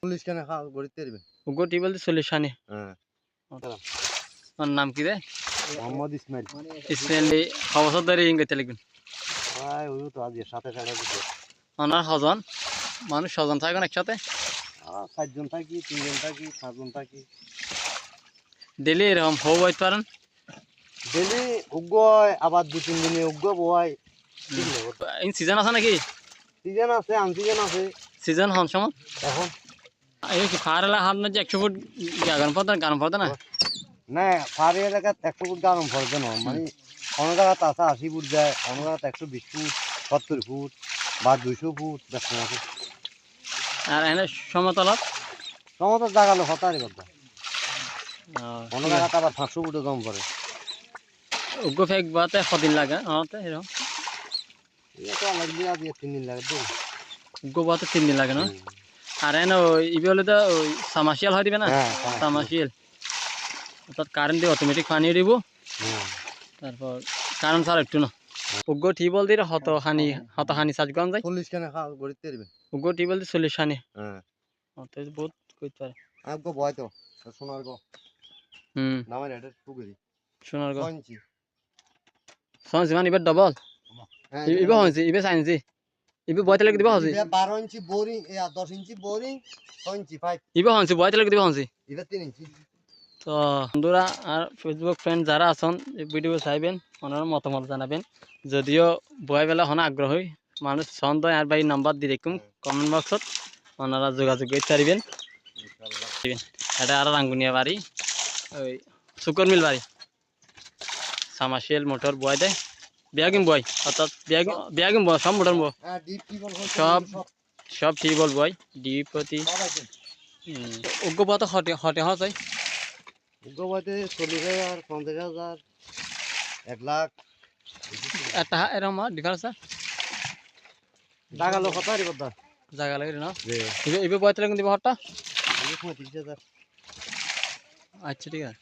40 খানে খাও গড়িতে পারবে। উগ্র টিবল 40 খানি। হ্যাঁ। ওর নাম কি রে? মোহাম্মদ ইসমাইল। ইসমাইলি খবর ধরে ইংরেজি লিখবেন। ভাই ওই তো আজ সাথে সাড়ে দিছে। ওনার হজন মানুষ ছজন থাকেন একসাথে। 4 জন থাকি, 3 জন থাকি, 5 জন থাকি। ডেলি এরকম হও বইতে পারেন। ডেলি উগ্গয় আবার 2-3 দিনে উগ্গ বয়। ইন সিজন আছে নাকি? সিজন আছে, আনসিজন আছে। সিজন হন সময় এখন এই কি ফারেলা হাত না যে 100 ফুট গান পড়তে না। না পাহাড়ি এলাকাত 100 ফুট গরম পড়বে না, মানে অন্য জায়গাতে আছে 80 ফুট যায়, অন্য জায়গাতে 120 ফুট, 70 ফুট বা 200 ফুট দেখুন আছে। আর এনে সমতলত সমস্ত জায়গা হলো হতারি কথা। অন্য জায়গাতে আবার 500 ফুটে কম পড়ে। উগ্র ফেক বাতে কদিন লাগে আমাতে এরকম। এটা লাগবে আজ 3 দিন লাগবে। উগ্র বাতে 3 দিন লাগে না। আর এনে ইবে হলে তো ওই সামাসিয়াল হয় দিবে না। হ্যাঁ সামাসিয়াল অর্থাৎ কারেন্ট দিয়ে অটোমেটিক পানি দিব। তারপর কারেন্ট ছাড়া একটু না। উগ্র টিবল দিয়ে হতহানি চাষ গম যায়। 40 খানে খাও গড়িতে পারবে। উগ্র টিবল দিয়ে 40 খানি। হ্যাঁ অত বহুত কইতে পারে। আমগো বয় তো সোনার গো নামের এটা টুকুরি সোনার গো 6 ইঞ্চি। সঞ্চি মানে এবার ডবল। হ্যাঁ ইবে হইছে ইবে সাইনছি। ইবে বয়তে লাগি দিবা হইছে। এটা 12 inch boring, 10 inch boring, 6 inch pipe. ইবে হইছে বয়তে লাগি দিবা হইছে। এটা 3 ইঞ্চি। তো বন্ধুরা আর ফেসবুক ফ্রেন্ড যারা আছেন এই ভিডিও চাইবেন ওনার মতামত জানাবেন। যদিও বয় বেলা হন আগ্রহী মানুষ ছন্দ আর ভাই নাম্বার দিয়ে রাখুন কমেন্ট বক্সত ওনারা যোগাযোগ করতে পারবেন। এটা আর রাঙ্গুনিয়া বাড়ি ওই শুকর মিল বাড়ি সামাশিয়াল মোটর বয় দেয় বিয়াগিম বয় অর্থাৎ বিয়াগিম বয় সব মোটর বয় সব টিবল বয় ডিপতি উগ্রপথ হটে হটে হওয়া যায়। উগ্রবাদে 40,000, 50,000, 1 লাখ। একটা এরকম ডিফারেন্স জায়গা লোক হতারি কথা। জায়গা লাগে না এবে বয়তে লাগি দিব হটটা। 35,000। আচ্ছা ঠিক আছে।